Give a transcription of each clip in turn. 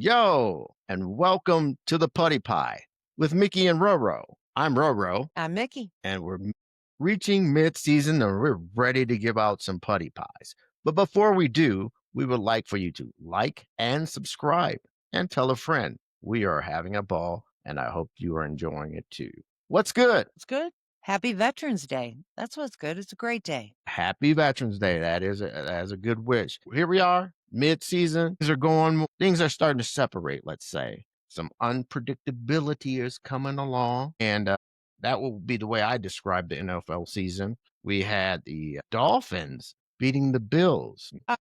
Yo, and welcome to the Puddy Pie with Mickey and RoRo. I'm RoRo, I'm Mickey. and we're reaching mid-season and we're ready to give out some Puddy Pies. But before we do, we would like for you to like and subscribe and tell a friend. We are having a ball, and I hope you are enjoying it too. What's good? It's good. Happy Veterans Day. That's what's good. It's a great day. Happy Veterans Day. That is a good wish. Here we are, mid-season. Things are starting to separate, let's say. Some unpredictability is coming along, and that will be the way I describe the NFL season. We had the Dolphins beating the Bills. Uh,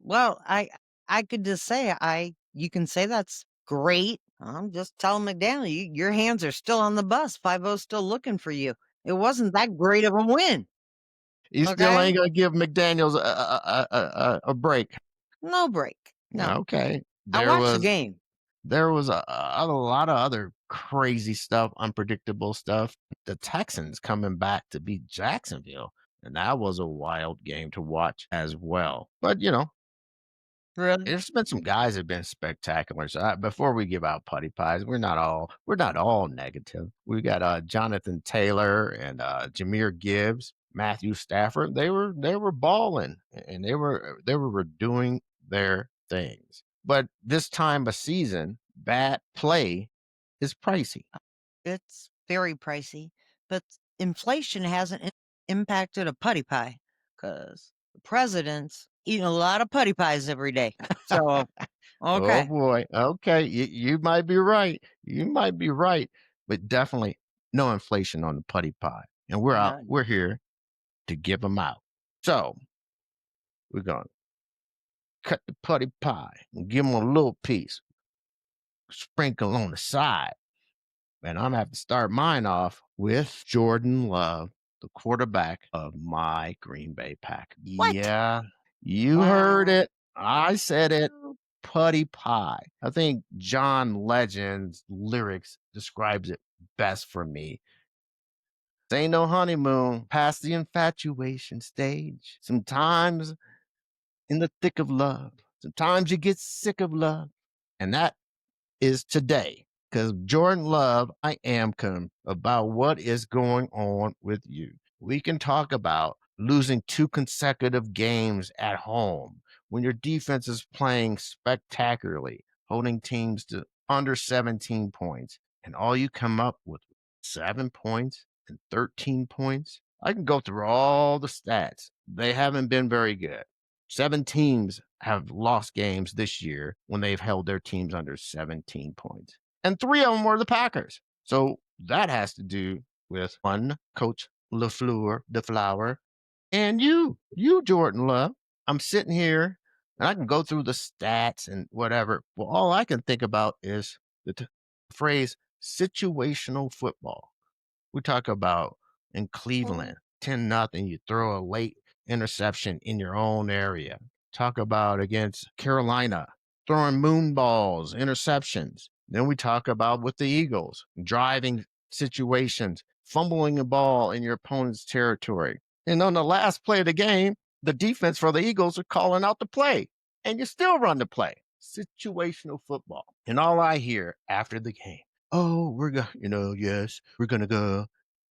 well, I could just say you can say that's great. I'm just telling McDaniel, your hands are still on the bus. 5-0 still looking for you. It wasn't that great of a win. You still Okay. ain't gonna give McDaniel's a break. No break. No. Okay. I There watched the was game. There was a lot of other crazy stuff, unpredictable stuff. The Texans coming back to beat Jacksonville, and that was a wild game to watch as well. But Really? there's been some guys that have been spectacular. So before we give out putty pies, we're not all negative. We got Jonathan Taylor and Jameer Gibbs, Matthew Stafford. They were balling, and they were doing their things. But this time of season, bad play is pricey. It's very pricey, but inflation hasn't impacted a putty pie because the president's eating a lot of putty pies every day. So, Oh okay. boy. Okay, you might be right. You might be right, but definitely no inflation on the putty pie, and we're out. None. We're here to give them out. So we're gonna cut the putty pie and give them a little piece, sprinkle on the side. And I'm gonna have to start mine off with Jordan Love, the quarterback of my Green Bay Pack. What? Yeah, you heard Wow. it. I said it. Putty pie. I think John Legend's lyrics describes it best for me. Ain't no honeymoon past the infatuation stage. Sometimes in the thick of love, sometimes you get sick of love. And that is today. Because Jordan Love, I am about what is going on with you. We can talk about losing 2 consecutive games at home when your defense is playing spectacularly, holding teams to under 17 points, and all you come up with 7 points and 13 points. I can go through all the stats. They haven't been very good. 7 teams have lost games this year when they've held their teams under 17 points. And 3 of them were the Packers. So that has to do with one, Coach DeFlower, and you, Jordan Love. I'm sitting here and I can go through the stats and whatever. Well, all I can think about is the phrase situational football. We talk about in Oh, Cleveland, 10-0, you throw a late interception in your own area. Talk about against Carolina, throwing moon balls, interceptions. Then we talk about with the Eagles, driving situations, fumbling a ball in your opponent's territory. And on the last play of the game, the defense for the Eagles are calling out the play, and you still run the play. Situational football. And all I hear after the game, oh, yes, we're going to go,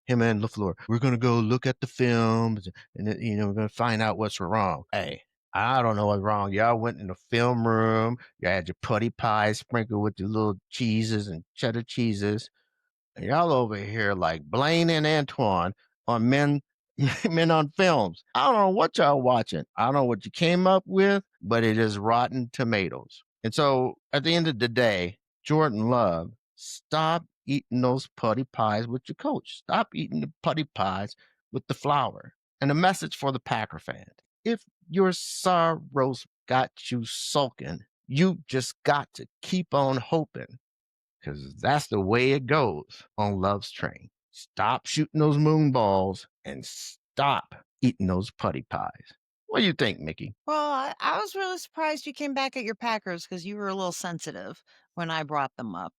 him and LaFleur, we're going to go look at the films and, we're going to find out what's wrong. Hey, I don't know what's wrong. Y'all went in the film room. You had your putty pie sprinkled with your little cheeses and cheddar cheeses. And y'all over here like Blaine and Antoine on men on films. I don't know what y'all watching. I don't know what you came up with, but it is rotten tomatoes. And so at the end of the day, Jordan Love, stop eating those putty pies with your coach. Stop eating the putty pies with the flour. And a message for the Packer fan. If your sorrows got you sulking, you just got to keep on hoping because that's the way it goes on Love's Train. Stop shooting those moon balls and stop eating those putty pies. What do you think, Mickey? well, I was really surprised you came back at your Packers because you were a little sensitive when I brought them up.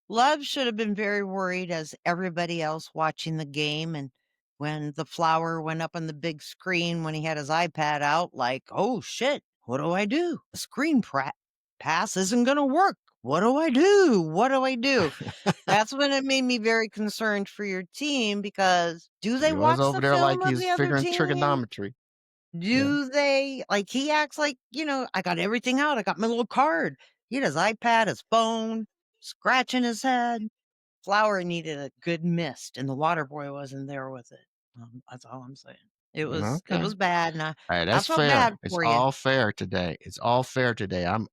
Love should have been very worried as everybody else watching the game. And when the flower went up on the big screen when he had his iPad out, like, oh shit, what do I do? The screen pass isn't going to work. What do I do? What do I do? That's when it made me very concerned for your team because do they He was watch over the there film like of he's the other figuring team? trigonometry. Yeah. Do they like, he acts like, I got everything out. I got my little card. He had his iPad, his phone, scratching his head. Flower needed a good mist, and the water boy wasn't there with it. That's all I'm saying. It Okay. was bad, and Hey, I that's felt bad fair. It's for you. all fair today. It's all fair today. I'm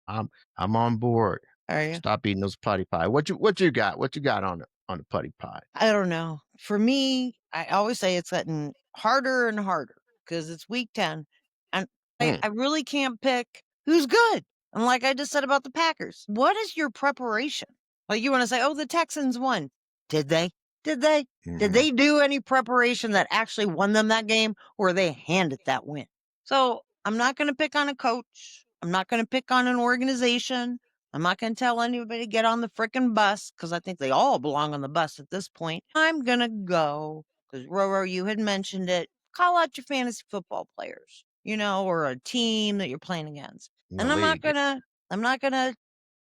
I'm on board. Are you? Stop eating those putty pie. What you got? What you got on the putty pie? I don't know. For me, I always say it's getting harder and harder because it's week 10, and Mm, I really can't pick who's good. And like I just said about the Packers, what is your preparation? Like, you wanna say, "Oh, the Texans won." Did they? Did they? Did mhm. they do any preparation that actually won them that game, or were they handed that win? So, I'm not gonna pick on a coach. I'm not gonna pick on an organization. I'm not gonna tell anybody to get on the frickin' bus because I think they all belong on the bus at this point. I'm gonna go because RoRo, you had mentioned it. Call out your fantasy football players, or a team that you're playing against. In the And league. I'm not gonna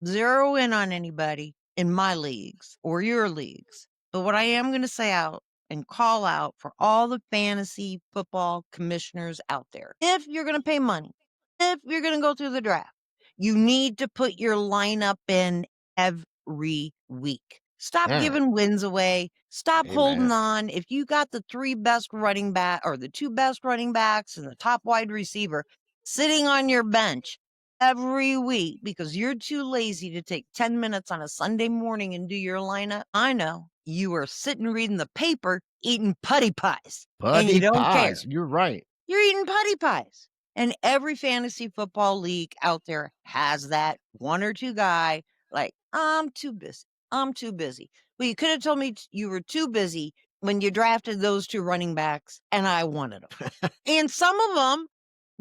zero in on anybody in my leagues or your leagues. But what I am going to say out and call out for all the fantasy football commissioners out there, if you're going to pay money, if you're going to go through the draft, you need to put your lineup in every week. Stop Yeah. giving wins away. Stop holding Amen. on. If you got the three best running back or the two best running backs and the top wide receiver sitting on your bench, every week because you're too lazy to take 10 minutes on a Sunday morning and do your lineup, I know you are sitting reading the paper eating putty pies and you Putty don't care. pies. You're right. You're eating putty pies. And every fantasy football league out there has that one or two guy like, I'm too busy. I'm too busy. Well, you could have told me you were too busy when you drafted those two running backs and I wanted them. And some of them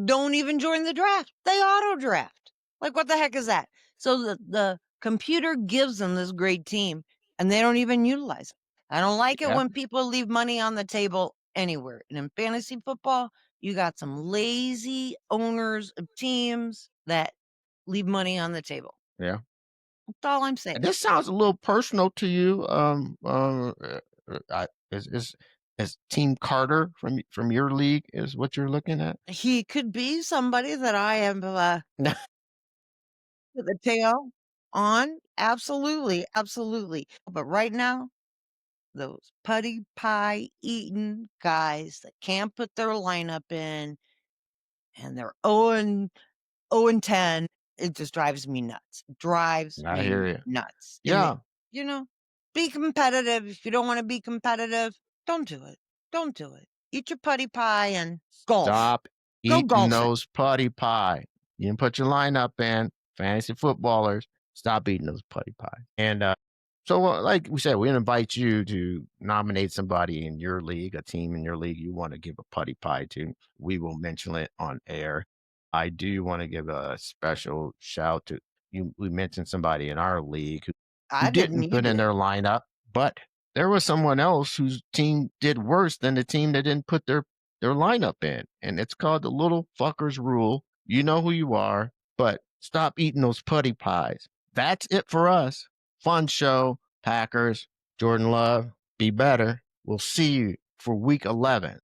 don't even join the draft. They auto draft. Like, what the heck is that? So the computer gives them this great team and they don't even utilize it. I don't like it Yeah. when people leave money on the table anywhere. And in fantasy football, you got some lazy owners of teams that leave money on the table. Yeah. That's all I'm saying. And this sounds a little personal to you. Is Team Carter from your league is what you're looking at? He could be somebody that I am the tail on. Absolutely. Absolutely. But right now, those putty pie eating guys that can't put their lineup in and they're 0 and 10, it just drives me nuts. Drives I hear me you. nuts. And Yeah. you know, be competitive. If you don't want to be competitive, don't do it. Don't do it. Eat your putty pie and golf. Stop Go eating golfing. those putty pie. You didn't put your lineup in, fantasy footballers. Stop eating those putty pie. And so, like we said, we invite you to nominate somebody in your league, a team in your league you want to give a putty pie to. We will mention it on air. I do want to give a special shout to you. We mentioned somebody in our league who I didn't. didn't You put in did. their lineup, but there was someone else whose team did worse than the team that didn't put their lineup in. And it's called the little fuckers rule. You know who you are, but stop eating those putty pies. That's it for us. Fun show. Packers, Jordan Love, be better. We'll see you for week 11.